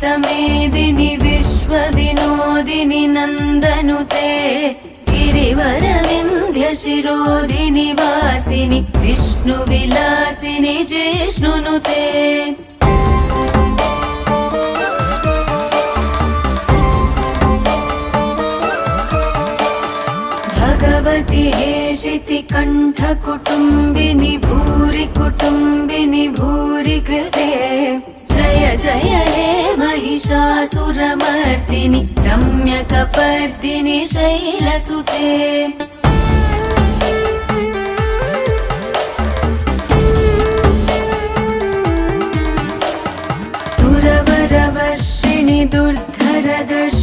विश्वमेदिनि विश्वविनोदिनि नन्दनुते गिरिवरविन्ध्यशिरोधिनि वासिनि विष्णुविलासिनि जिष्णुनुते भगवति हेशिति कण्ठकुटुम्बिनि भूरि कुटुम्बिनि भूरि कृते जय जय हे महिषासुरमर्दिनि रम्यकपर्दिनि शैलसुते सुरवरवर्षिणि दुर्धरदर्शि